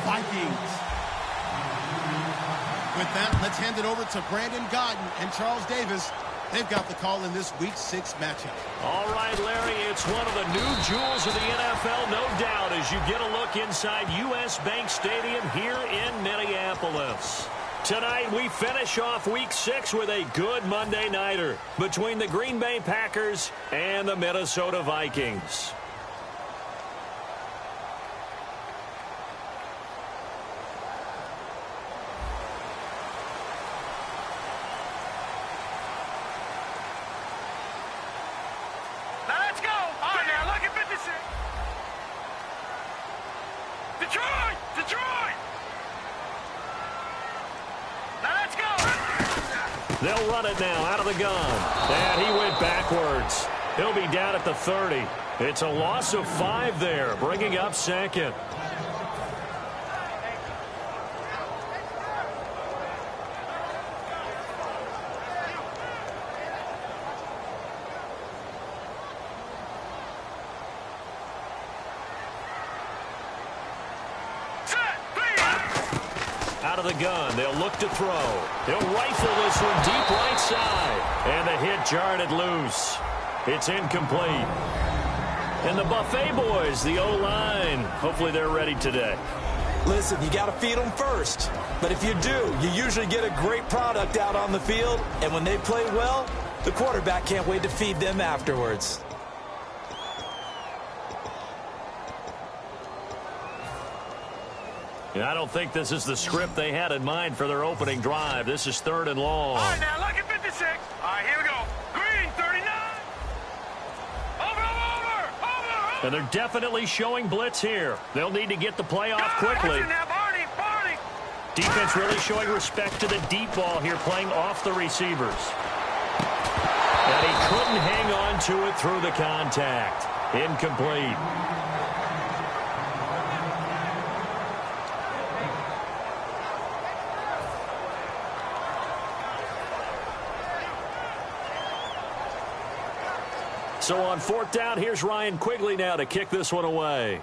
Vikings. With that, let's hand it over to Brandon Godden and Charles Davis. They've got the call in this Week 6 matchup. All right, Larry, it's one of the new jewels of the NFL, no doubt, as you get a look inside U.S. Bank Stadium here in Minneapolis. Tonight, we finish off Week 6 with a good Monday nighter between the Green Bay Packers and the Minnesota Vikings. They'll run it now out of the gun. And he went backwards. He'll be down at the 30. It's a loss of 5 there, bringing up second. Out of the gun, they'll look to throw. He'll rifle this one deep right side. And the hit jarred it loose. It's incomplete. And the Buffet boys, the O-line, hopefully they're ready today. Listen, you got to feed them first. But if you do, you usually get a great product out on the field. And when they play well, the quarterback can't wait to feed them afterwards. I don't think this is the script they had in mind for their opening drive. This is 3rd and long. All right, now, look at 56. All right, here we go. Green, 39. Over. And they're definitely showing blitz here. They'll need to get the play off quickly. Now, Barney. Defense really showing respect to the deep ball here, playing off the receivers. And he couldn't hang on to it through the contact. Incomplete. So on 4th down, here's Ryan Quigley now to kick this one away.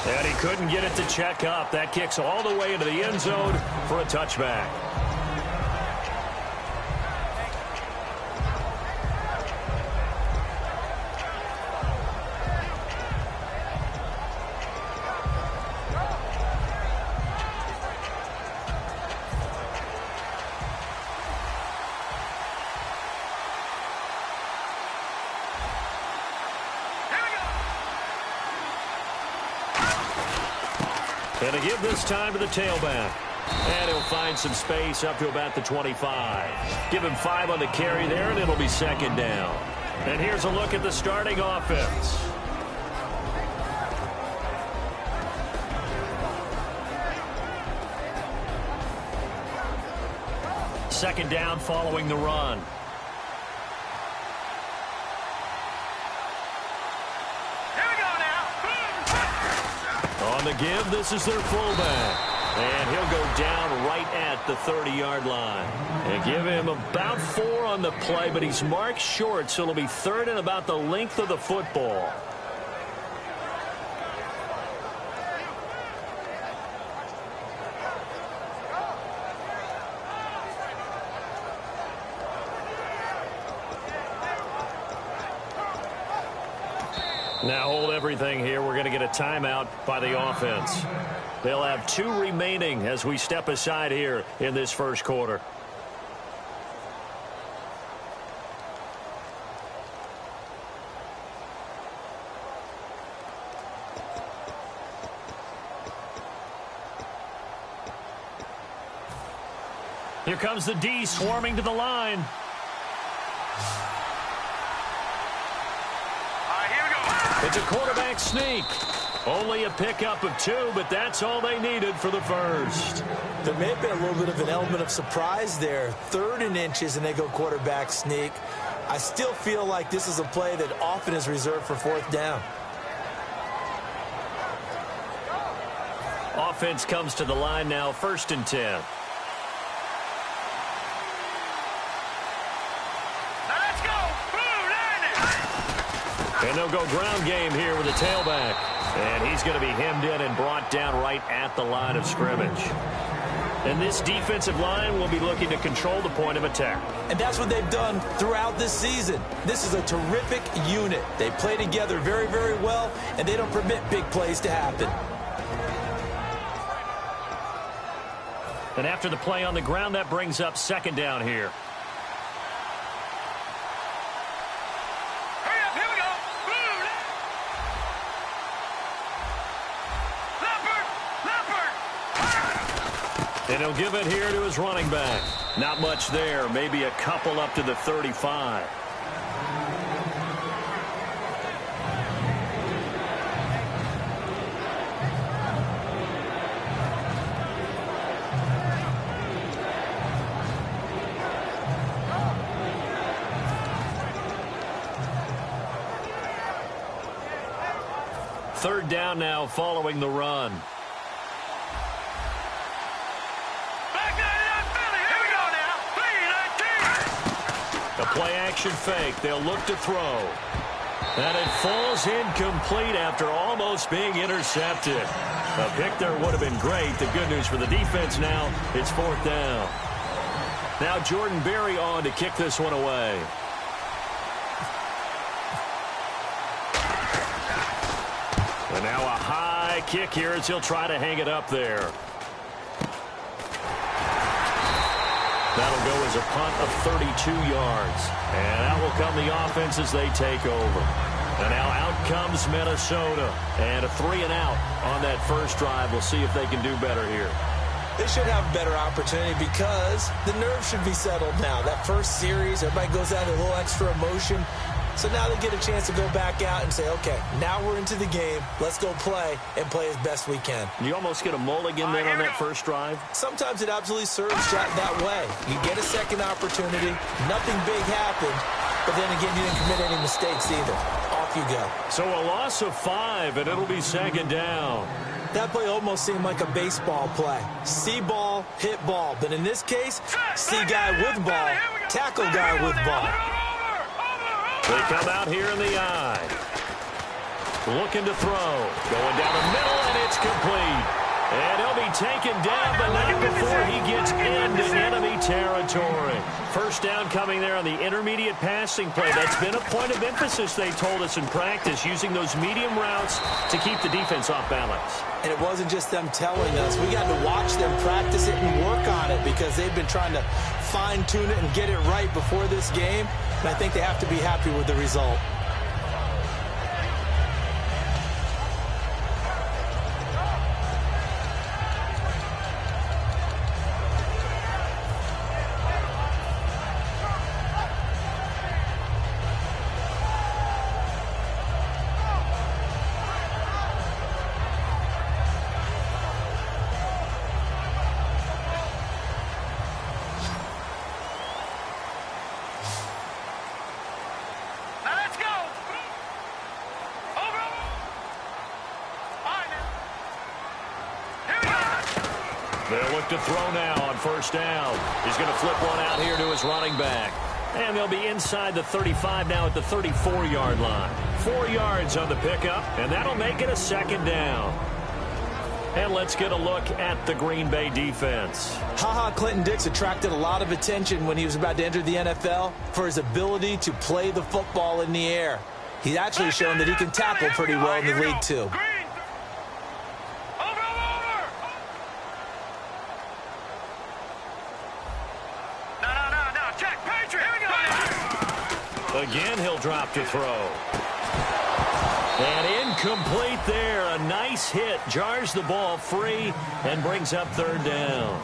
And he couldn't get it to check up. That kicks all the way into the end zone for a touchback. And to give this time to the tailback. And he'll find some space up to about the 25. Give him 5 on the carry there, and it'll be 2nd down. And here's a look at the starting offense. Second down following the run. On the give, this is their fullback. And he'll go down right at the 30-yard line. And give him about 4 on the play, but he's marked short, so it'll be 3rd and about the length of the football. Now hold everything here. We're going to get a timeout by the offense. They'll have 2 remaining as we step aside here in this first quarter. Here comes the D swarming to the line. It's a quarterback sneak. Only a pickup of 2, but that's all they needed for the first. There may have been a little bit of an element of surprise there. 3rd and inches, and they go quarterback sneak. I still feel like this is a play that often is reserved for 4th down. Offense comes to the line now, 1st and 10. And they'll go ground game here with a tailback. And he's going to be hemmed in and brought down right at the line of scrimmage. And this defensive line will be looking to control the point of attack. And that's what they've done throughout this season. This is a terrific unit. They play together very, very well, and they don't permit big plays to happen. And after the play on the ground, that brings up second down here. Hurry up, here we go. Leopard. And he'll give it here to his running back. Not much there, maybe a couple up to the 35. Third down now following the run. Back there, Philly. Here we go now. 3-19. A play-action fake. They'll look to throw. And it falls incomplete after almost being intercepted. A pick there would have been great. The good news for the defense now, it's fourth down. Now Jordan Berry on to kick this one away. And now a high kick here as he'll try to hang it up there. That'll go as a punt of 32 yards. And that will come the offense as they take over. And now out comes Minnesota. And a 3-and-out on that first drive. We'll see if they can do better here. They should have a better opportunity because the nerves should be settled now. That first series, everybody goes out with a little extra emotion. So now they get a chance to go back out and say, okay, now we're into the game. Let's go play and play as best we can. You almost get a mulligan then on that first drive? Sometimes it absolutely serves that way. You get a second opportunity. Nothing big happened. But then again, you didn't commit any mistakes either. Off you go. So a loss of 5, and it'll be second down. That play almost seemed like a baseball play. See ball, hit ball. But in this case, see guy with ball, tackle guy with ball. They come out here in the eye. Looking to throw. Going down the middle, and it's complete. And he'll be taken down, but not before he gets into enemy territory. First down coming there on the intermediate passing play. That's been a point of emphasis, they told us in practice, using those medium routes to keep the defense off balance. And it wasn't just them telling us. We got to watch them practice it and work on it because they've been trying to fine-tune it and get it right before this game. And I think they have to be happy with the result. They'll look to throw now on first down. He's going to flip one out here to his running back. And they'll be inside the 35 now at the 34-yard line. 4 yards on the pickup, and that'll make it a second down. And let's get a look at the Green Bay defense. Clinton Dix attracted a lot of attention when he was about to enter the NFL for his ability to play the football in the air. He's actually shown that he can tackle pretty well in the league, too. Again, he'll drop to throw. And incomplete there. A nice hit. Jars the ball free and brings up third down.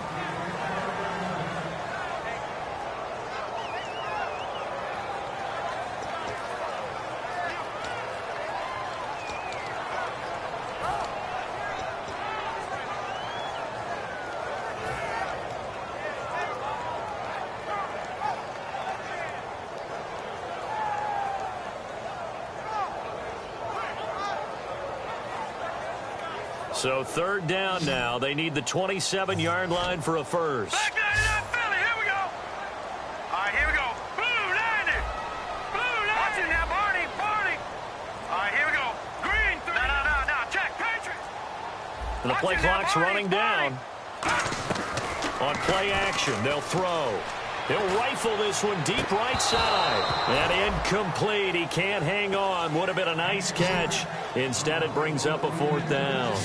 So third down now. They need the 27-yard line for a first. Back there, Philly. Here we go. All right, here we go. Blue 90. Blue 90. Watch it now, Barney. play clock's running down. On play action, they'll throw. He'll rifle this one deep right side. And incomplete. He can't hang on. Would have been a nice catch. Instead, it brings up a 4th down.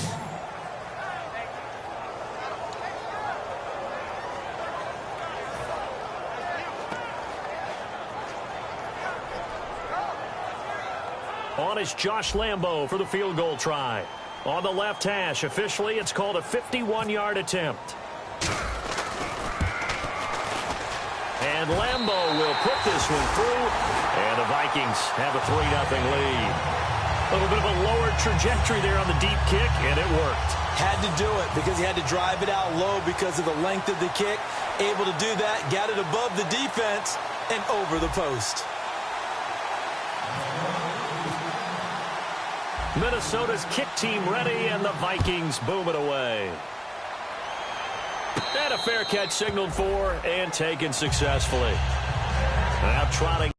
On is Josh Lambo for the field goal try. On the left hash, officially, it's called a 51-yard attempt. And Lambo will put this one through, and the Vikings have a 3-0 lead. A little bit of a lower trajectory there on the deep kick, and it worked. Had to do it because he had to drive it out low because of the length of the kick. Able to do that, got it above the defense, and over the post. Minnesota's kick team ready, and the Vikings boom it away. And a fair catch signaled for and taken successfully. Now trotting.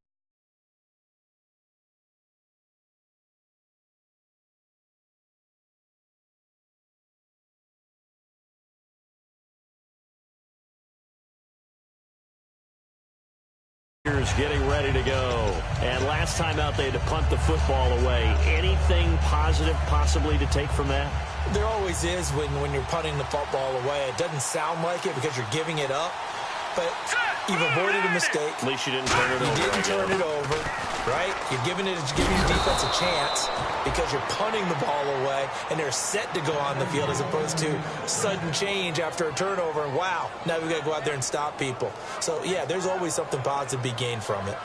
Getting ready to go. And last time out, they had to punt the football away. Anything positive possibly to take from that? There always is when you're punting the football away. It doesn't sound like it because you're giving it up, but you've avoided a mistake. At least you didn't turn it over. You didn't turn it over, right? You're giving your defense a chance because you're punting the ball away, and they're set to go on the field as opposed to sudden change after a turnover, and wow, now we've got to go out there and stop people. So, yeah, there's always something positive to be gained from it.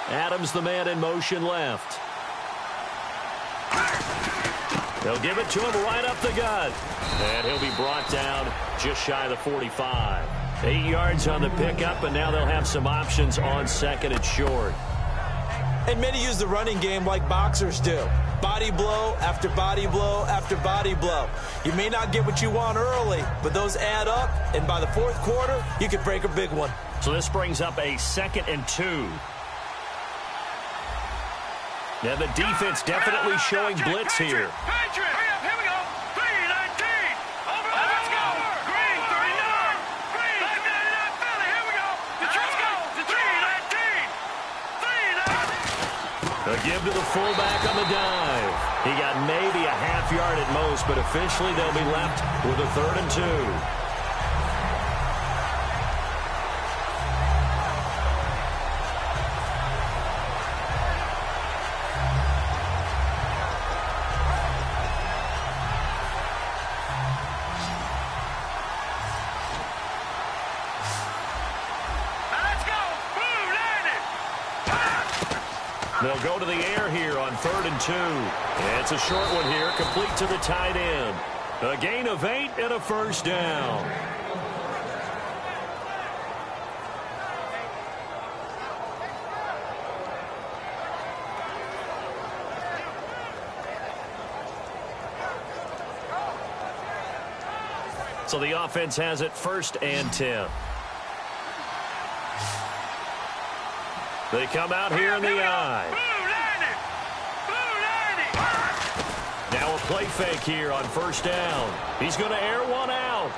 Adams, the man in motion left. They'll give it to him right up the gut. And he'll be brought down just shy of the 45. 8 yards on the pickup, and now they'll have some options on 2nd and short. And many use the running game like boxers do. Body blow after body blow after body blow. You may not get what you want early, but those add up, and by the 4th quarter, you could break a big one. So this brings up a 2nd and 2. Now the defense definitely showing blitz here. Patriot, hurry up, here we go. 319. Over, let's go. Green, 39. Green, 599 Philly, here we go. Let's go. 319. A give to the fullback on the dive. He got maybe a half yard at most, but officially they'll be left with a 3rd and 2. They'll go to the air here on 3rd and 2. And it's a short one here, complete to the tight end. A gain of 8 and a 1st down. So the offense has it 1st and 10. They come out here in the I. Now a play fake here on 1st down. He's going to air one out.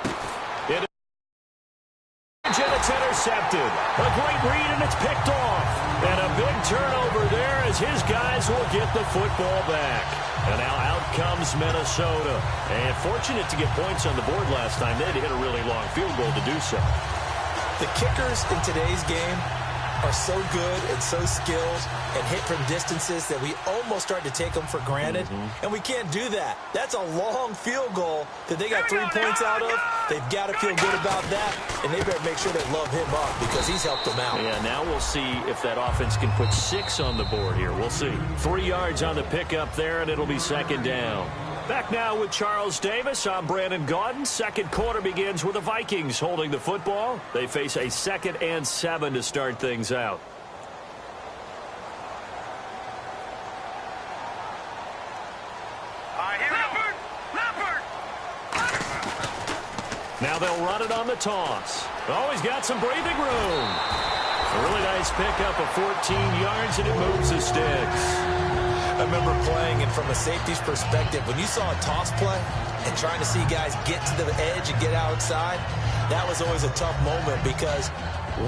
It's intercepted. A great read, and it's picked off. And a big turnover there as his guys will get the football back. And now out comes Minnesota. And fortunate to get points on the board last time. They had to hit a really long field goal to do so. The kickers in today's game are so good and so skilled and hit from distances that we almost start to take them for granted, and we can't do that. That's a long field goal that they got 3 points out of. They've got to feel good about that, and they better make sure they love him up because he's helped them out. Yeah, now we'll see if that offense can put 6 on the board here. We'll see. 3 yards on the pickup there, and it'll be 2nd down. Back now with Charles Davis. I'm Brandon Gaudin. 2nd quarter begins with the Vikings holding the football. They face a 2nd and 7 to start things out. Here we go. Now they'll run it on the toss. Oh, he's got some breathing room. A really nice pickup of 14 yards, and it moves the sticks. I remember playing, and from a safety's perspective, when you saw a toss play and trying to see guys get to the edge and get outside, that was always a tough moment because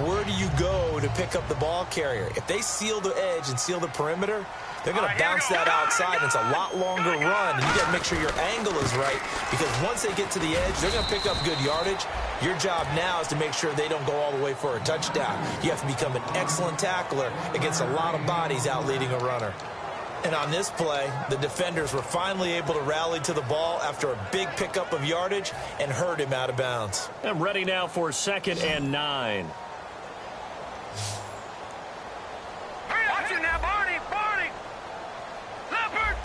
where do you go to pick up the ball carrier? If they seal the edge and seal the perimeter, they're going to bounce that outside. It's a lot longer run, and you got to make sure your angle is right because once they get to the edge, they're going to pick up good yardage. Your job now is to make sure they don't go all the way for a touchdown. You have to become an excellent tackler against a lot of bodies out leading a runner. And on this play, the defenders were finally able to rally to the ball after a big pickup of yardage and hurt him out of bounds. I'm ready now for 2nd and 9. Watch it now, Barney, Barney. Leopard.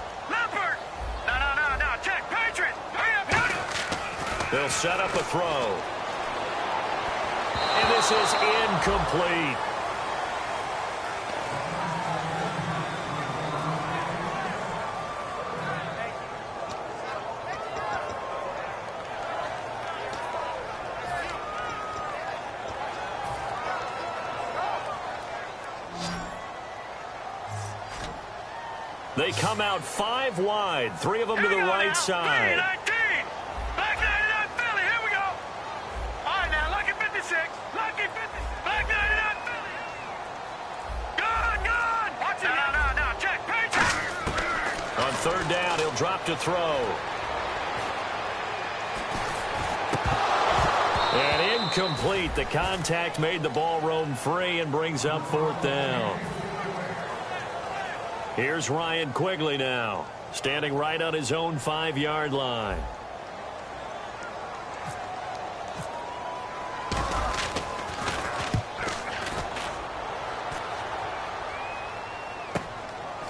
No, check, Patriot. Hurry up. They'll set up a throw. And this is incomplete. They come out 5 wide, 3 of them to the right side. 19. Black 99 Philly, here we go. All right, now, lucky 56. Lucky 50. Black 99 Philly. Good. Watch it. No, check, Patriot. On 3rd down, he'll drop to throw. And incomplete. The contact made the ball roam free and brings up 4th down. Here's Ryan Quigley now, standing right on his own 5-yard line.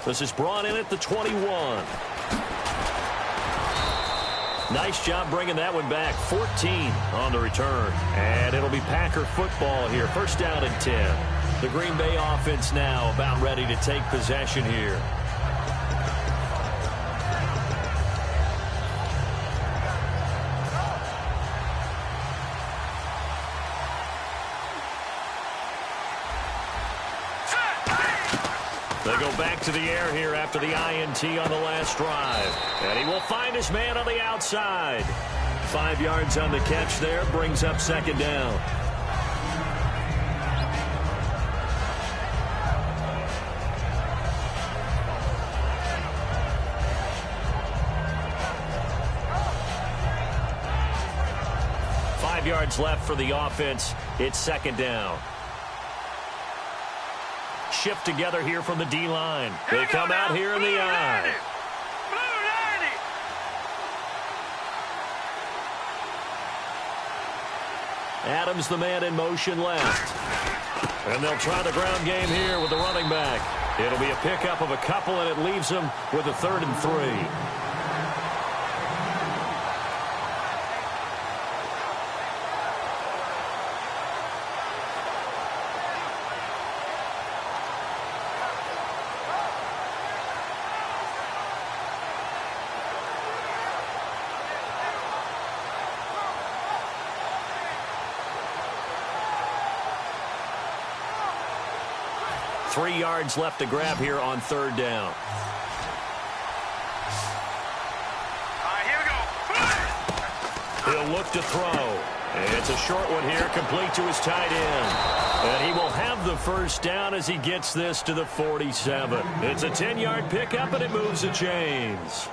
This is brought in at the 21. Nice job bringing that one back. 14 on the return. And it'll be Packer football here. 1st down and 10. The Green Bay offense now about ready to take possession here. They go back to the air here after the INT on the last drive. And he will find his man on the outside. 5 yards on the catch there, brings up 2nd down. Yards left for the offense. It's 2nd down. Shift together here from the D-line. They come out here in the eye. Adams, the man in motion left. And they'll try the ground game here with the running back. It'll be a pickup of a couple, and it leaves them with a 3rd and 3. Three yards left to grab here on 3rd down. All right, here we go. He'll look to throw. And it's a short one here, complete to his tight end. And he will have the 1st down as he gets this to the 47. It's a 10-yard pickup, and it moves the chains.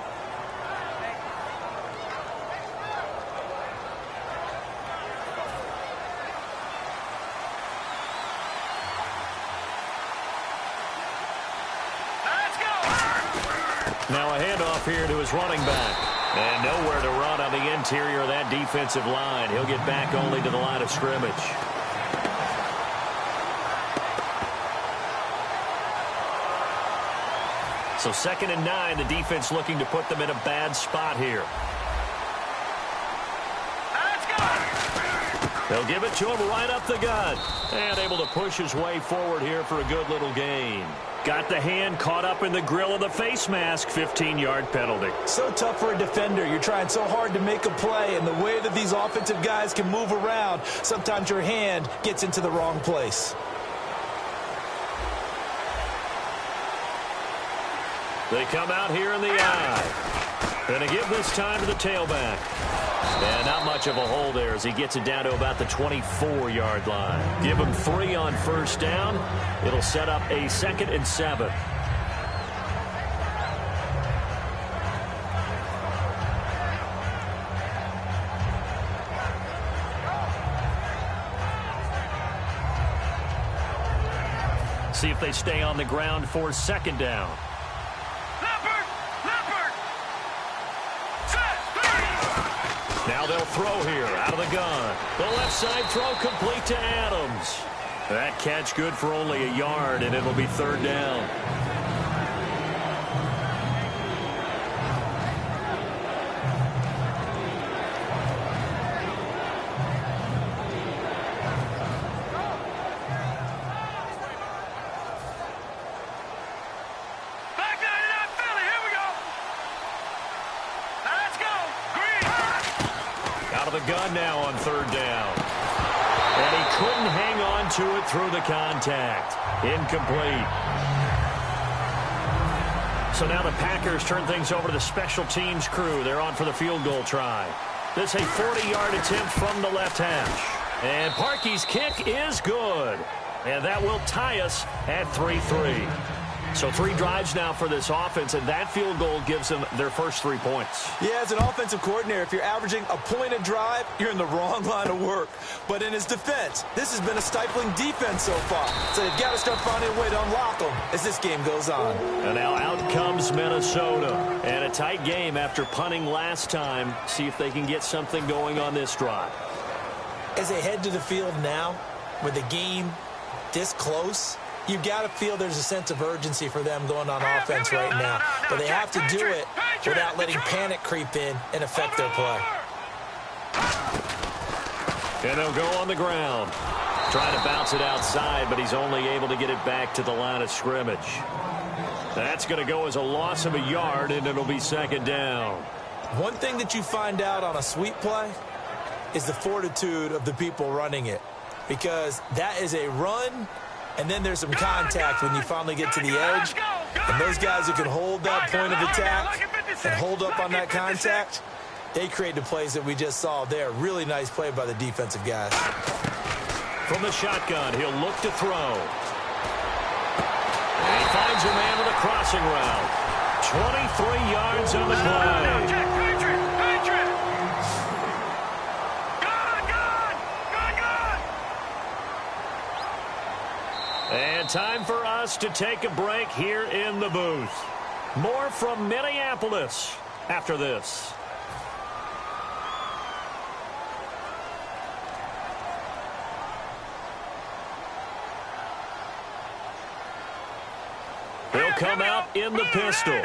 Now a handoff here to his running back. And nowhere to run on the interior of that defensive line. He'll get back only to the line of scrimmage. So 2nd and 9, the defense looking to put them in a bad spot here. They'll give it to him right up the gut. And able to push his way forward here for a good little gain. Got the hand caught up in the grill of the face mask. 15-yard penalty. So tough for a defender. You're trying so hard to make a play, and the way that these offensive guys can move around, sometimes your hand gets into the wrong place. They come out here in the eye. Going to give this time to the tailback. And not much of a hole there as he gets it down to about the 24-yard line. Give him 3 on first down. It'll set up a 2nd and 7. See if they stay on the ground for 2nd down. Now they'll throw here out of the gun. The left side throw complete to Adams. That catch good for only a yard, and it'll be 3rd down. The gun now on 3rd down. And he couldn't hang on to it through the contact. Incomplete. So now the Packers turn things over to the special teams crew. They're on for the field goal try. This is a 40-yard attempt from the left hash. And Parkey's kick is good. And that will tie us at 3-3. So 3 drives now for this offense, and that field goal gives them their first 3 points. Yeah, as an offensive coordinator, if you're averaging a point a drive, you're in the wrong line of work. But in his defense, this has been a stifling defense so far. So they've got to start finding a way to unlock them as this game goes on. And now out comes Minnesota. And a tight game after punting last time. See if they can get something going on this drive. As they head to the field now, with the game this close, you've got to feel there's a sense of urgency for them going on offense right now. But they have to do it without letting panic creep in and affect their play. And they'll go on the ground. Trying to bounce it outside, but he's only able to get it back to the line of scrimmage. That's going to go as a loss of a yard, and it'll be 2nd down. One thing that you find out on a sweep play is the fortitude of the people running it. Because that is a run, and then there's some contact when you finally get to the edge. And those guys who can hold that point of attack and hold up on that contact, they create the plays that we just saw there. Really nice play by the defensive guys. From the shotgun, he'll look to throw. And he finds a man with a crossing route. 23 yards on the play. And time for us to take a break here in the booth. More from Minneapolis after this. He'll come out in the pistol.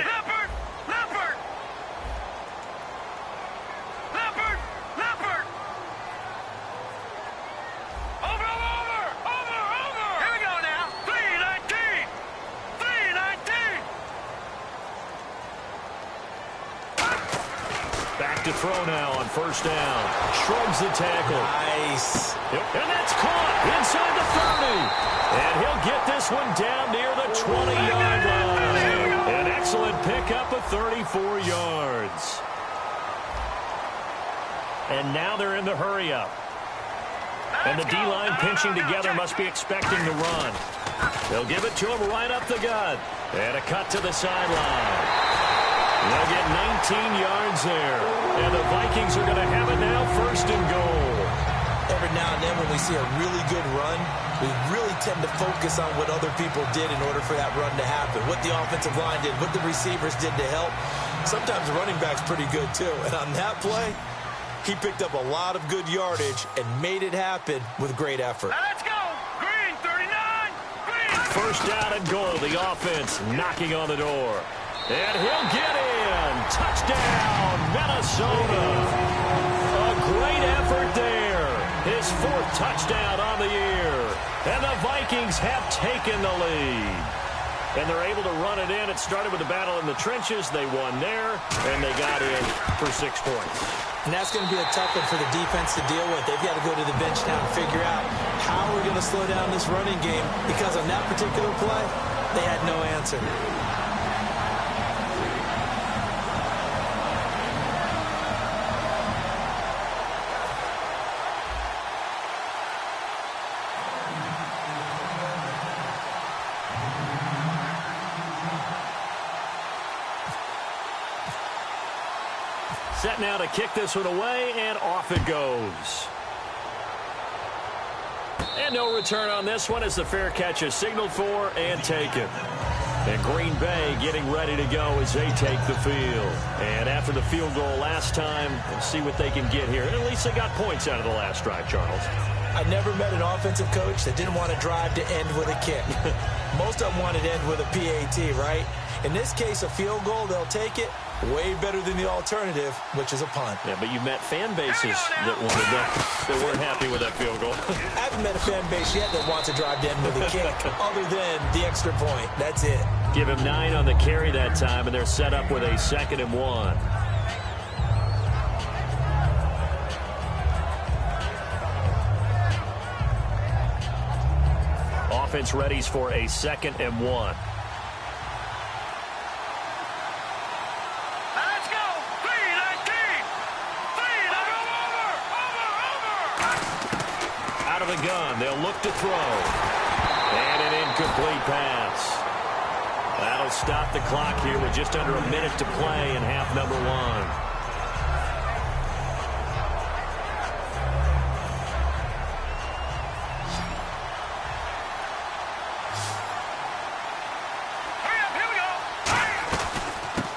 To throw now on first down. Shrugs the tackle. Nice. Yep. And that's caught inside the 30. And he'll get this one down near the 20-yard line. An excellent pickup of 34 yards. And now they're in the hurry-up. And the D-line pinching together must be expecting the run. They'll give it to him right up the gut. And a cut to the sideline. They'll get 19 yards there. And the Vikings are going to have it now, 1st and goal. Every now and then when we see a really good run, we really tend to focus on what other people did in order for that run to happen. What the offensive line did, what the receivers did to help. Sometimes the running back's pretty good too. And on that play, he picked up a lot of good yardage and made it happen with great effort. Let's go! Green, 39! Green! 1st down and goal. The offense knocking on the door. And he'll get in. Touchdown, Minnesota. A great effort there. his 4th touchdown on the year. And the Vikings have taken the lead. And they're able to run it in. It started with a battle in the trenches. They won there, and they got in for 6 points. And that's going to be a tough one for the defense to deal with. They've got to go to the bench now and figure out how we're going to slow down this running game, because on that particular play, they had no answer. Set now to kick this one away, and off it goes. And no return on this one as the fair catch is signaled for and taken. And Green Bay getting ready to go as they take the field. And after the field goal last time, we'll see what they can get here. And at least they got points out of the last drive, Charles. I never met an offensive coach that didn't want to drive to end with a kick. Most of them wanted to end with a PAT, right? In this case, a field goal, they'll take it. Way better than the alternative, which is a punt. Yeah, but you met fan bases that wanted that weren't happy with that field goal. I haven't met a fan base yet that wants to drive to end with a kick, other than the extra point. That's it. Give him 9 on the carry that time, and they're set up with a 2nd and 1. Offense readies for a 2nd and 1. Gun. They'll look to throw. And an incomplete pass. That'll stop the clock here with just under a minute to play in half number 1.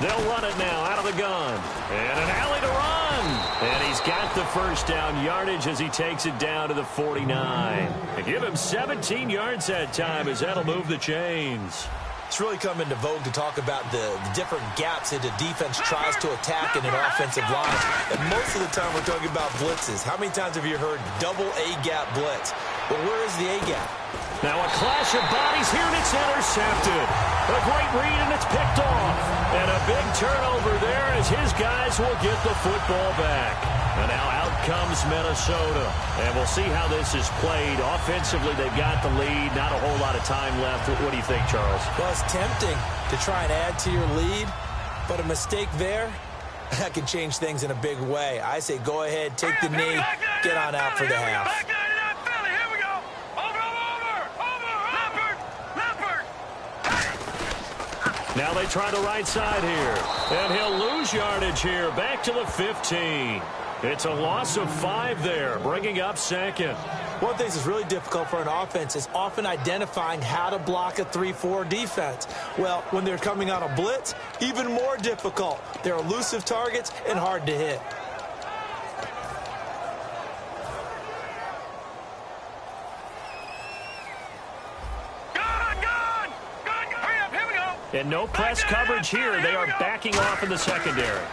They'll run it now out of the gun. And an alley to run. And he's got the first down yardage as he takes it down to the 49. And give him 17 yards that time as that'll move the chains. It's really come into vogue to talk about the different gaps that the defense tries to attack in an offensive line. And most of the time we're talking about blitzes. How many times have you heard double A-gap blitz? Well, where is the A-gap? Now a clash of bodies here, and it's intercepted. A great read, and it's picked off. And a big turnover there as his guys will get the football back. And now out comes Minnesota. And we'll see how this is played. Offensively, they've got the lead. Not a whole lot of time left. What do you think, Charles? Well, it's tempting to try and add to your lead, but a mistake there, that can change things in a big way. I say go ahead, take the knee, get on out for the half. Now they try the right side here. And he'll lose yardage here. Back to the 15. It's a loss of 5 there, bringing up 2nd. One thing that's really difficult for an offense is often identifying how to block a 3-4 defense. Well, when they're coming on a blitz, even more difficult. They're elusive targets and hard to hit. And no press coverage here. They are backing off in the secondary.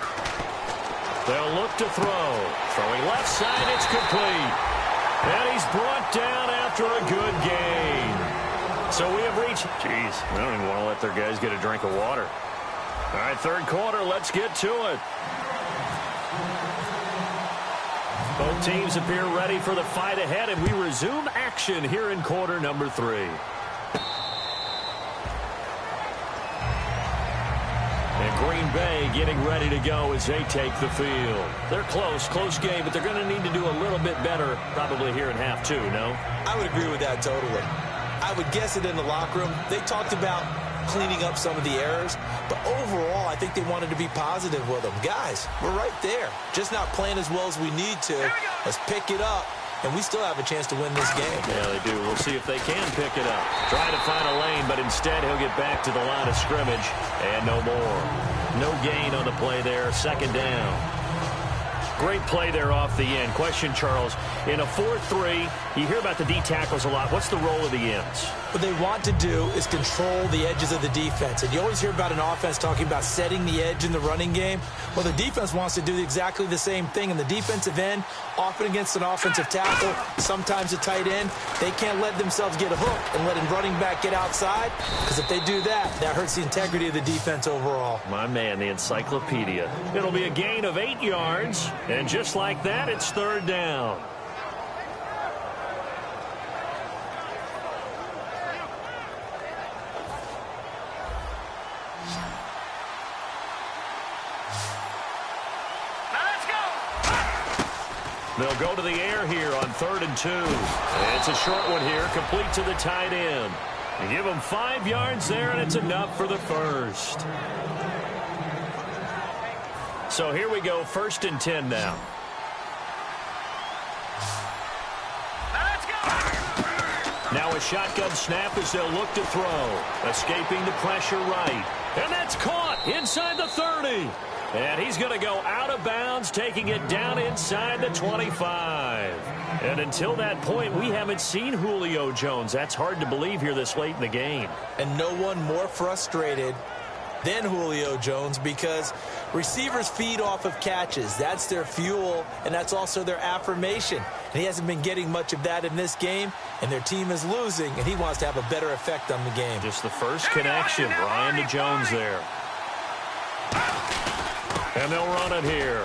They'll look to throw. Throwing left side, it's complete. And he's brought down after a good gain. So we have reached... Jeez, I don't even want to let their guys get a drink of water. All right, 3rd quarter, let's get to it. Both teams appear ready for the fight ahead, and we resume action here in quarter number 3. And Green Bay getting ready to go as they take the field. They're close game, but they're going to need to do a little bit better probably here in half 2, no? I would agree with that totally. I would guess it in the locker room. They talked about cleaning up some of the errors, but overall, I think they wanted to be positive with them. Guys, we're right there. Just not playing as well as we need to. Let's pick it up, and we still have a chance to win this game. Yeah, they do. We'll see if they can pick it up. Try to find a lane, but instead he'll get back to the line of scrimmage, and no more. No gain on the play there. 2nd down. Great play there off the end. Question, Charles, in a 4-3, you hear about the D tackles a lot. What's the role of the ends? What they want to do is control the edges of the defense. And you always hear about an offense talking about setting the edge in the running game. Well, the defense wants to do exactly the same thing. In the defensive end, often against an offensive tackle, sometimes a tight end, they can't let themselves get a hook and let a running back get outside, because if they do that, that hurts the integrity of the defense overall. My man, the encyclopedia. It'll be a gain of 8 yards, and just like that, it's third down. They'll go to the air here on 3rd and 2. It's a short one here, complete to the tight end. You give them 5 yards there, and it's enough for the first. So here we go, 1st and 10 now. Now a shotgun snap as they'll look to throw. Escaping the pressure right. And that's caught inside the 30. And he's going to go out of bounds, taking it down inside the 25. And until that point, we haven't seen Julio Jones. That's hard to believe here this late in the game. And no one more frustrated than Julio Jones, because receivers feed off of catches. That's their fuel, and that's also their affirmation. And he hasn't been getting much of that in this game, and their team is losing, and he wants to have a better effect on the game. Just the first connection, Ryan to Jones there. And they'll run it here.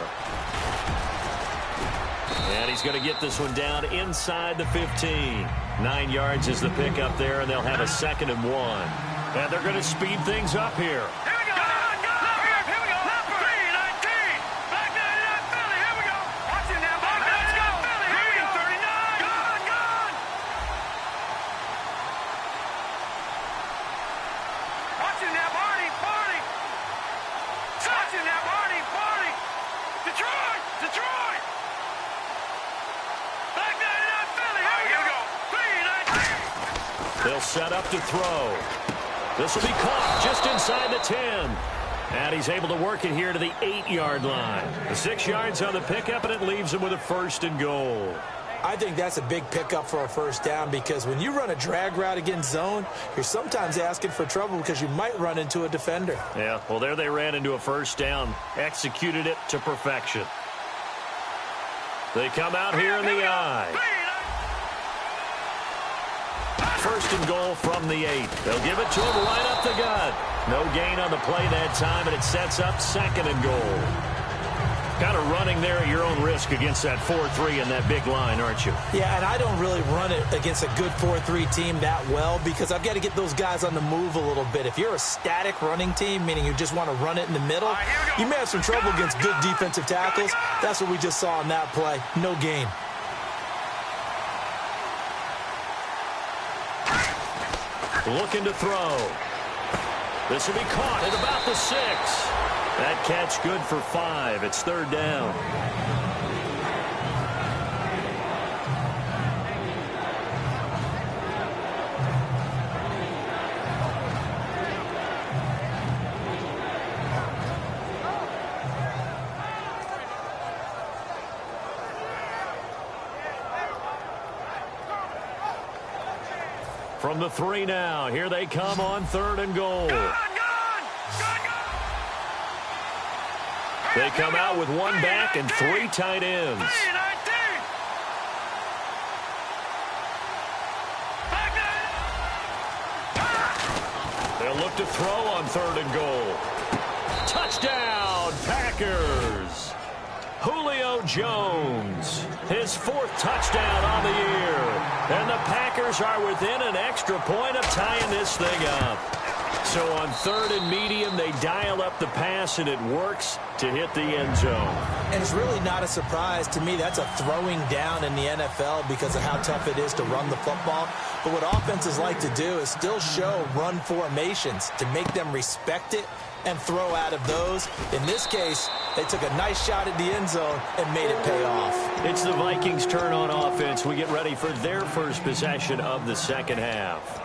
And he's going to get this one down inside the 15. 9 yards is the pickup there, and they'll have a 2nd and 1. And they're going to speed things up here. Here we go. Here we go. 319. Back 99 Philly. Here we go. Watch it now. Back 99 Philly. Here we go. 39. Gone. Watch it now. Party. Watch it now. Party. Detroit. Back 99 Philly. Here we go. 319. They'll set up to throw. This will be caught just inside the 10. And he's able to work it here to the 8-yard line. The 6 yards on the pickup, and it leaves him with a 1st and goal. I think that's a big pickup for a first down, because when you run a drag route against zone, you're sometimes asking for trouble because you might run into a defender. Yeah, well, there they ran into a first down. Executed it to perfection. They come out here in the eye. 1st and goal from the 8. They'll give it to him right up the gut. No gain on the play that time, and it sets up 2nd and goal. Kind of running there at your own risk against that 4-3 and that big line, aren't you? Yeah, and I don't really run it against a good 4-3 team that well, because I've got to get those guys on the move a little bit. If you're a static running team, meaning you just want to run it in the middle, you may have some trouble against good defensive tackles. That's what we just saw on that play. No gain. Looking to throw. This will be caught at about the 6. That catch good for 5. It's 3rd down. From the 3 now, here they come on 3rd and goal. They come out with 1 back and 3 tight ends. They'll look to throw on 3rd and goal. Touchdown, Packers. Julio Jones, his 4th touchdown on the year. And the Packers are within an extra point of tying this thing up. So on 3rd and medium, they dial up the pass, and it works to hit the end zone. And it's really not a surprise to me. That's a throwing down in the NFL because of how tough it is to run the football. But what offenses like to do is still show run formations to make them respect it and throw out of those. In this case, they took a nice shot at the end zone and made it pay off. It's the Vikings' turn on offense. We get ready for their first possession of the second half.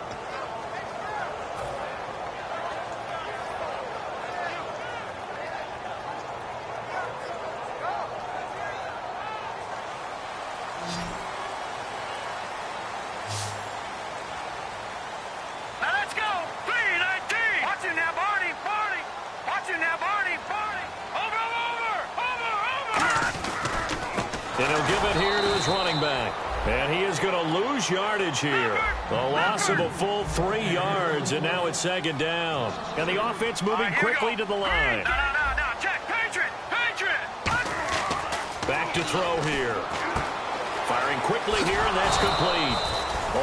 he'll give it here to his running back. And he is going to lose yardage here. A loss of a full 3 yards, and now it's second down. And the offense moving quickly to the line. No, check. Patriot. Back to throw here. Firing quickly here, and that's complete.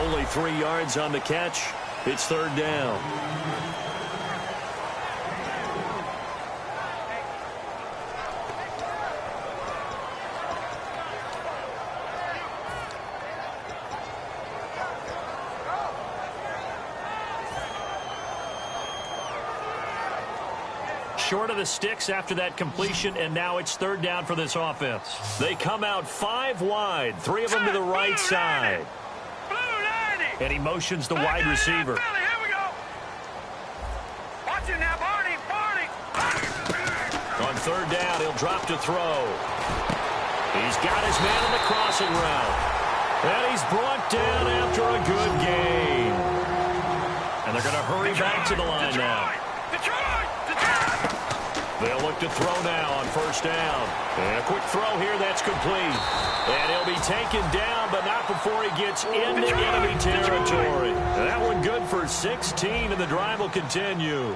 Only 3 yards on the catch. It's third down. Short of the sticks after that completion, and now it's third down for this offense. They come out 5 wide, 3 of them to the right side. And he motions the wide receiver. Here we go. Watch it now, Barney. On third down, he'll drop to throw. He's got his man on the crossing route. And he's brought down after a good game. And they're going to hurry back to the line now. They'll look to throw now on first down. And a quick throw here, that's complete. And he'll be taken down, but not before he gets into enemy territory. And that one good for 16, and the drive will continue.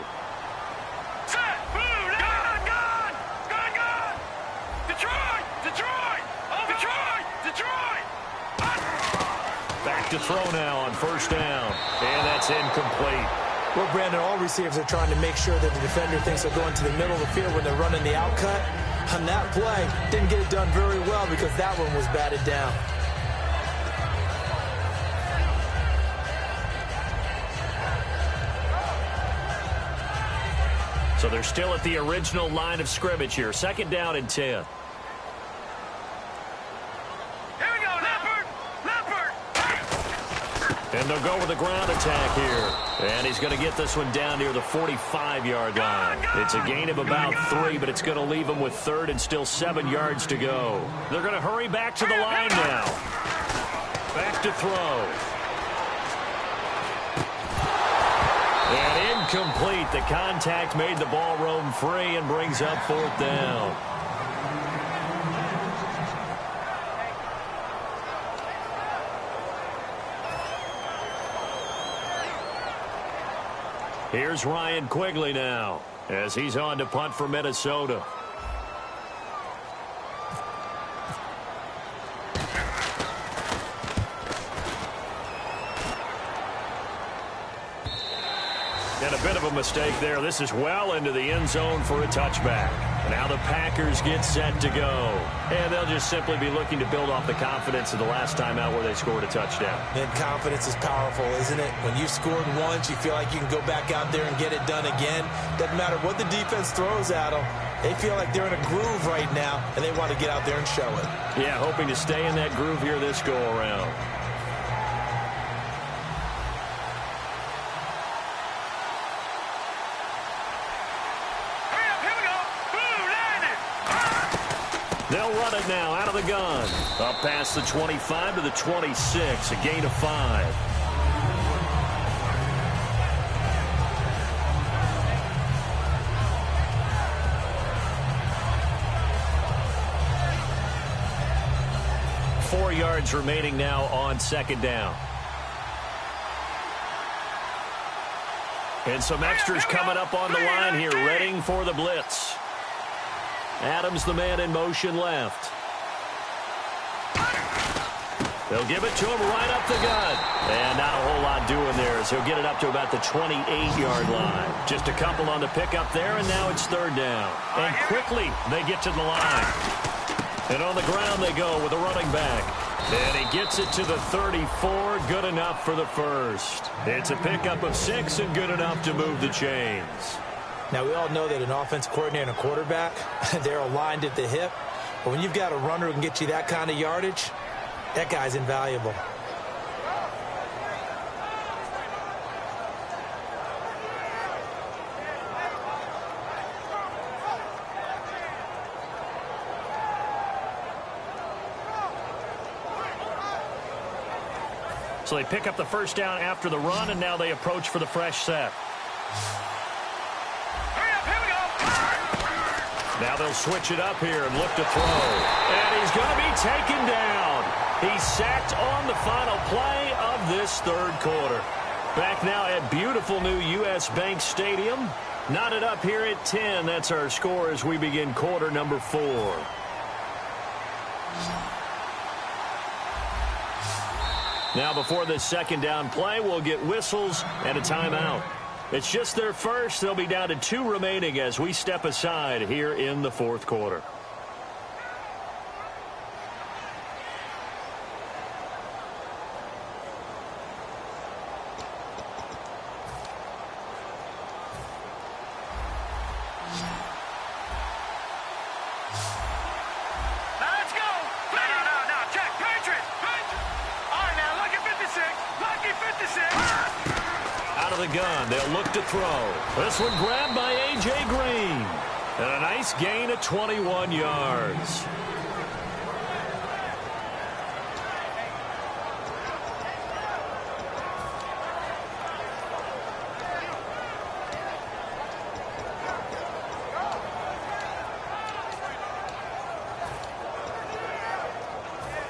Set, boom, gun. Detroit. Back to throw now on first down. And that's incomplete. Well, Brandon, all receivers are trying to make sure that the defender thinks they're going to the middle of the field when they're running the outcut. On that play, didn't get it done very well because that one was batted down. So they're still at the original line of scrimmage here. Second down and 10. Here we go, Leopard. And they'll go with the ground attack here. And he's going to get this one down near the 45-yard line. It's a gain of about 3, but it's going to leave him with third and still 7 yards to go. They're going to hurry back to the line now. Back to throw. And incomplete. The contact made the ball roam free and brings up fourth down. Here's Ryan Quigley now as he's on to punt for Minnesota. And a bit of a mistake there. This is well into the end zone for a touchback. Now the Packers get set to go. And they'll just simply be looking to build off the confidence of the last time out where they scored a touchdown. And confidence is powerful, isn't it? When you've scored once, you feel like you can go back out there and get it done again. Doesn't matter what the defense throws at them. They feel like they're in a groove right now, and they want to get out there and show it. Yeah, hoping to stay in that groove here this go-around. They'll run it now out of the gun. Up past the 25 to the 26, a gain of 5. Four yards remaining now on second down. And some extras coming up on the line here, readying for the blitz. Adams, the man in motion left. They'll give it to him right up the gut. And not a whole lot doing there as he'll get it up to about the 28-yard line. Just a couple on the pickup there, and now it's third down. And quickly they get to the line. And on the ground they go with a running back. And he gets it to the 34, good enough for the first. It's a pickup of 6 and good enough to move the chains. Now, we all know that an offense coordinator and a quarterback, they're aligned at the hip. But when you've got a runner who can get you that kind of yardage, that guy's invaluable. So they pick up the first down after the run, and now they approach for the fresh set. Now they'll switch it up here and look to throw. And he's going to be taken down. He's sacked on the final play of this third quarter. Back now at beautiful new U.S. Bank Stadium. Knotted up here at 10. That's our score as we begin quarter number 4. Now before this second down play, we'll get whistles and a timeout. It's just their first. They'll be down to 2 remaining as we step aside here in the fourth quarter. Gun. They'll look to throw. This one grabbed by A.J. Green. And a nice gain of 21 yards.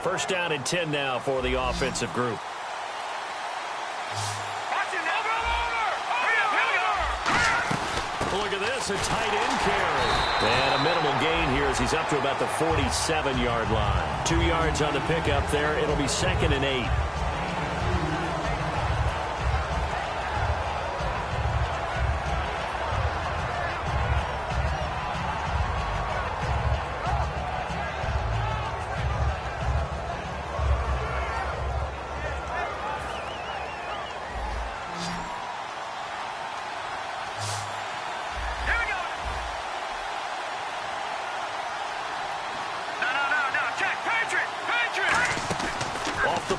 First down and 10 now for the offensive group. Look at this, a tight end carry. And a minimal gain here as he's up to about the 47-yard line. 2 yards on the pickup there. It'll be 2nd and 8.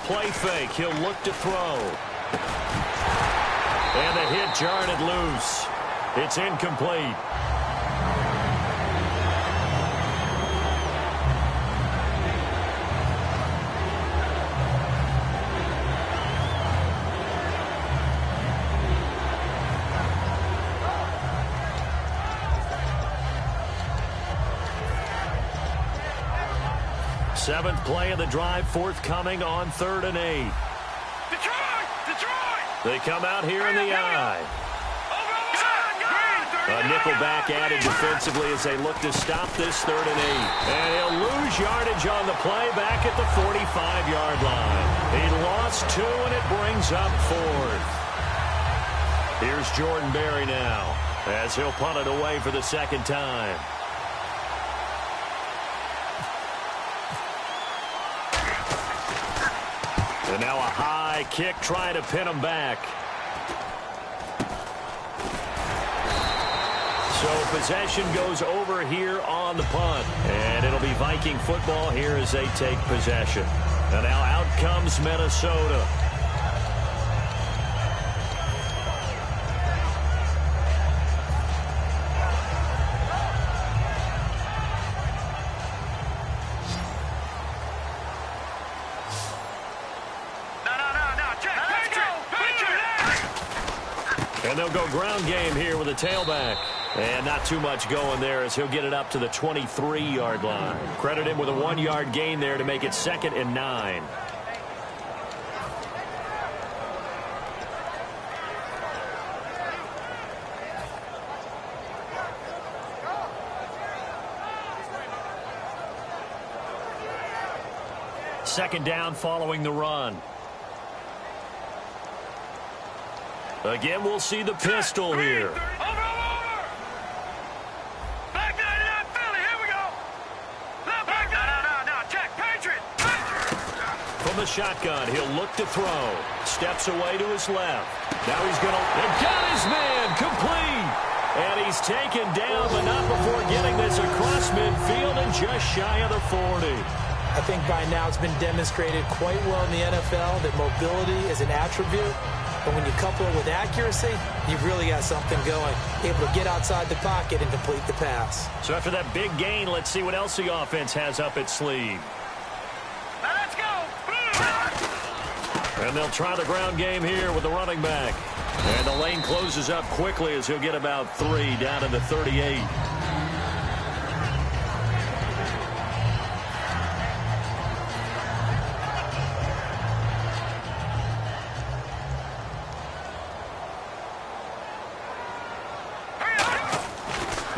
Play fake. He'll look to throw. And the hit jarred it loose. It's incomplete. Seventh play of the drive, forthcoming on 3rd and 8. Detroit! They come out here in the eye. A nickel back added defensively as they look to stop this 3rd and 8. And he'll lose yardage on the play back at the 45-yard line. He lost 2, and it brings up 4th. Here's Jordan Berry now as he'll punt it away for the second time. And now a high kick trying to pin him back. So possession goes over here on the punt. And it'll be Viking football here as they take possession. And now out comes Minnesota. And they'll go ground game here with a tailback. And not too much going there as he'll get it up to the 23-yard line. Credit him with a 1-yard gain there to make it 2nd and 9. Second down following the run. Again, we'll see the pistol here. Back 99 Philly, here we go. Back, no, check, Patriot. From the shotgun, he'll look to throw. Steps away to his left. Now he's going to... They've got his man complete. And he's taken down, but not before getting this across midfield and just shy of the 40. I think by now it's been demonstrated quite well in the NFL that mobility is an attribute. But when you couple it with accuracy, you've really got something going. Able to get outside the pocket and complete the pass. So after that big gain, let's see what else the offense has up its sleeve. Let's go. And they'll try the ground game here with the running back. And the lane closes up quickly as he'll get about 3 down to the 38.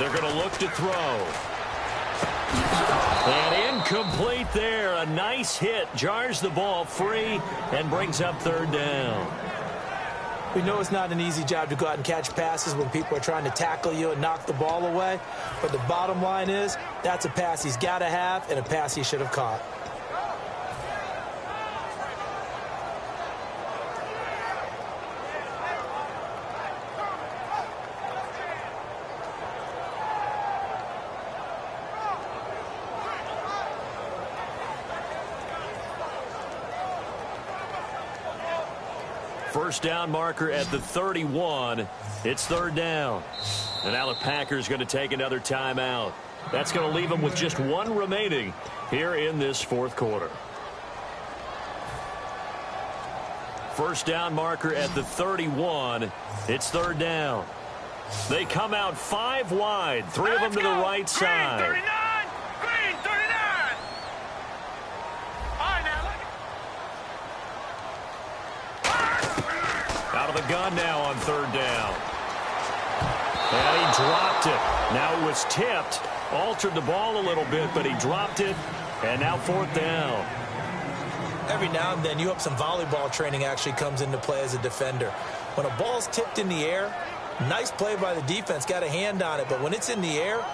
They're going to look to throw. And incomplete there. A nice hit. Jars the ball free and brings up third down. We know it's not an easy job to go out and catch passes when people are trying to tackle you and knock the ball away. But the bottom line is, that's a pass he's got to have and a pass he should have caught. First down marker at the 31. It's third down. And now the Packers going to take another timeout. That's going to leave them with just one remaining here in this fourth quarter. First down marker at the 31. It's third down. They come out 5 wide. 3 of them to the right side. Green 39! Green 39! All right, now look. Out of the gun now on third down. And he dropped it. Now it was tipped. Altered the ball a little bit, but he dropped it. And now fourth down. Every now and then, you hope some volleyball training actually comes into play as a defender. When a ball's tipped in the air, nice play by the defense, got a hand on it. But when it's in the air,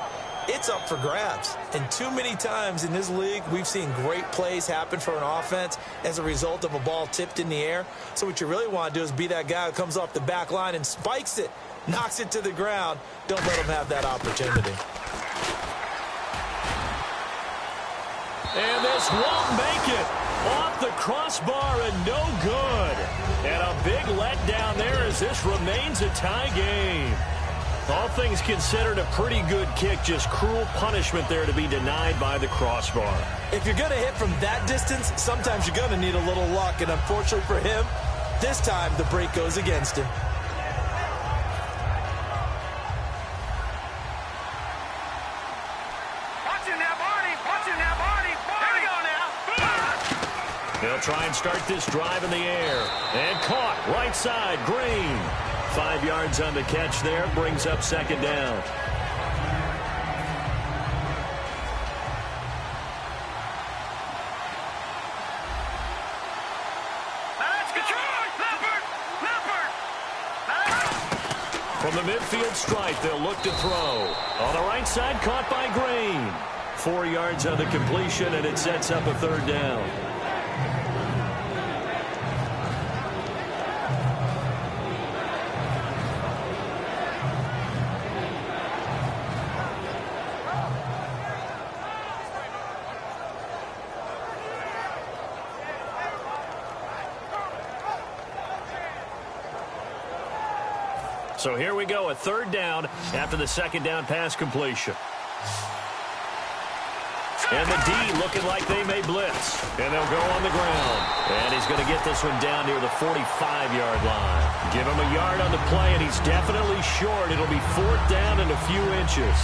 it's up for grabs. And too many times in this league, we've seen great plays happen for an offense as a result of a ball tipped in the air. So what you really want to do is be that guy who comes off the back line and spikes it, knocks it to the ground. Don't let him have that opportunity. And this won't make it. Off the crossbar and no good. And a big letdown there as this remains a tie game. All things considered, a pretty good kick. Just cruel punishment there to be denied by the crossbar. If you're going to hit from that distance, sometimes you're going to need a little luck. And unfortunately for him, this time the break goes against him. Watching now, Barney. Watching now, Barney. Here we go now. They'll try and start this drive in the air. And caught right side, Green. 5 yards on the catch there, brings up second down. Let's go. Leopard. Leopard. From the midfield stripe, they'll look to throw. On the right side, caught by Green. 4 yards on the completion, and it sets up a third down. So here we go, a third down after the second down pass completion. And the D looking like they may blitz. And they'll go on the ground. And he's going to get this one down near the 45-yard line. Give him a yard on the play, and he's definitely short. It'll be fourth down and a few inches.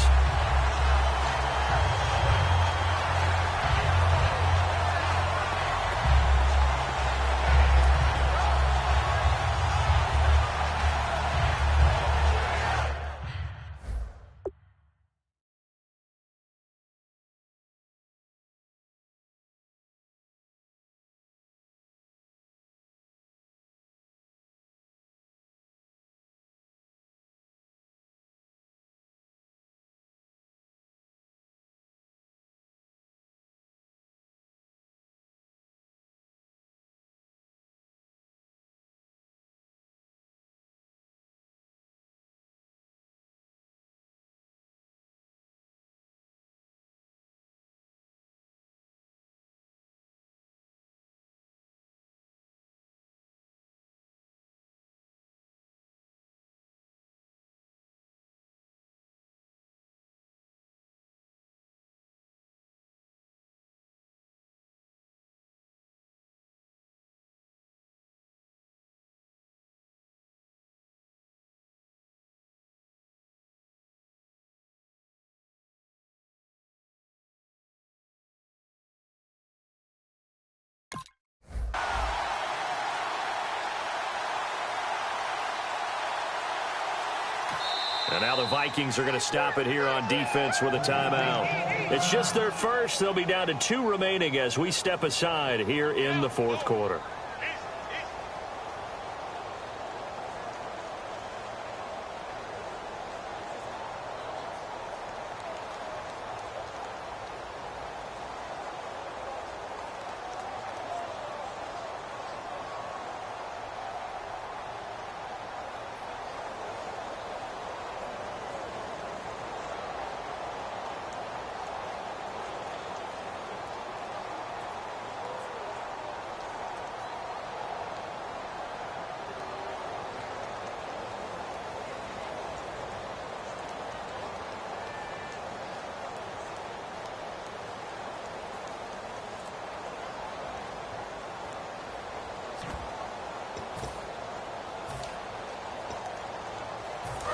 And now the Vikings are going to stop it here on defense with a timeout. It's just their first. They'll be down to 2 remaining as we step aside here in the fourth quarter.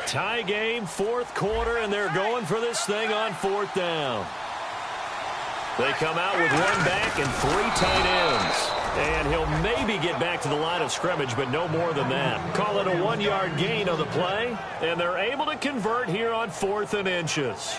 Tie game, fourth quarter, and they're going for this thing on fourth down. They come out with 1 back and 3 tight ends. And he'll maybe get back to the line of scrimmage, but no more than that. Call it a 1-yard gain on the play, and they're able to convert here on 4th and inches.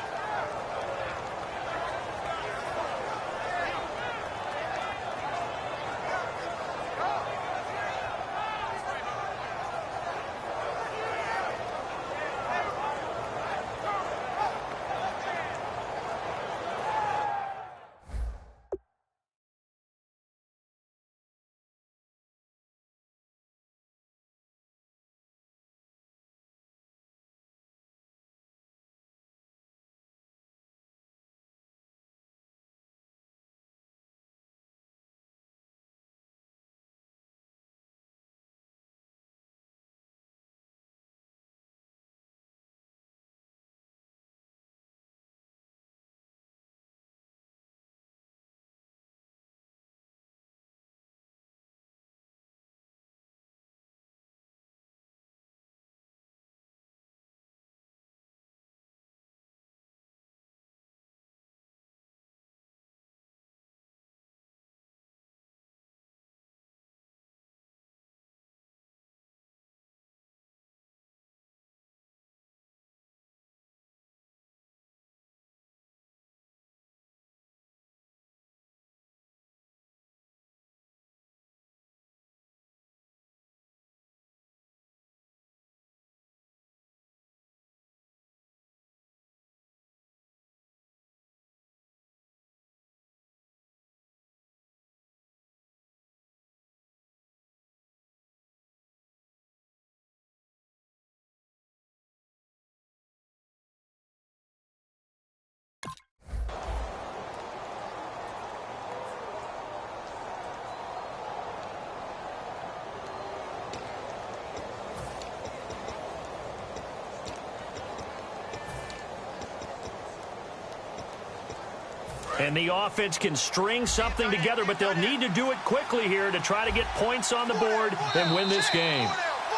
And the offense can string something together, but they'll need to do it quickly here to try to get points on the board and win this game.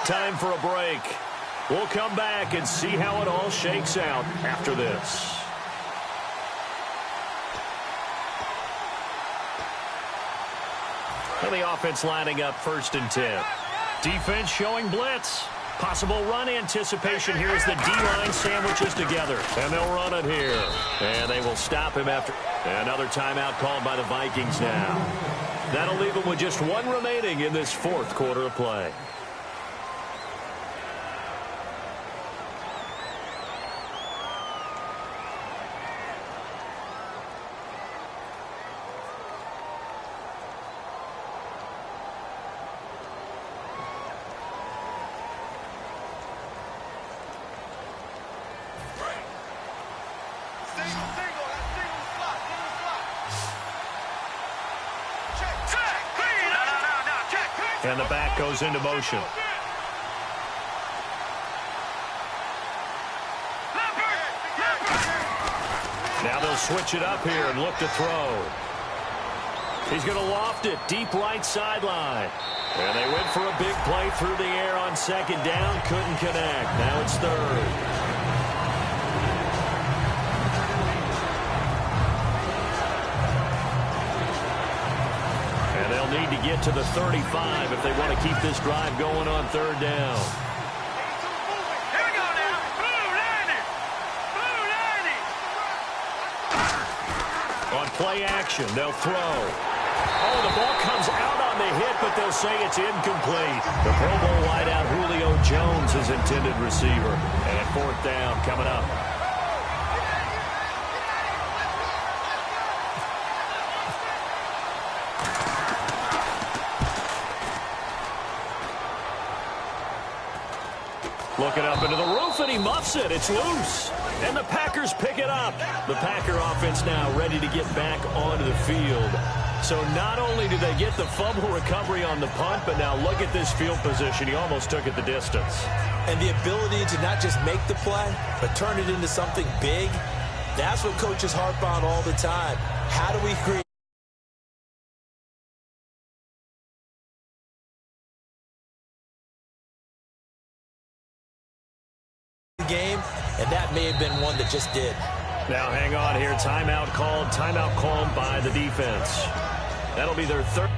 Time for a break. We'll come back and see how it all shakes out after this. And the offense lining up 1st and 10. Defense showing blitz. Possible run anticipation here as the D-line sandwiches together. And they'll run it here. And they will stop him after another timeout called by the Vikings now. That'll leave them with just 1 remaining in this fourth quarter of play. And the back goes into motion. Now they'll switch it up here and look to throw. He's going to loft it deep right sideline. And they went for a big play through the air on 2nd down. Couldn't connect. Now it's 3rd. Need to get to the 35 if they want to keep this drive going on 3rd down. Here we go now. Blue, play action. They'll throw. Oh, the ball comes out on the hit, but they'll say it's incomplete. The Pro Bowl wideout Julio Jones is intended receiver. And fourth down coming up. Looking up into the roof, and he muffs it. It's loose. And the Packers pick it up. The Packer offense now ready to get back onto the field. So not only do they get the fumble recovery on the punt, but now look at this field position. He almost took it the distance. And the ability to not just make the play, but turn it into something big, that's what coaches harp on all the time. How do we create game? And that may have been one that just did. Now hang on here. Timeout called by the defense. That'll be their third.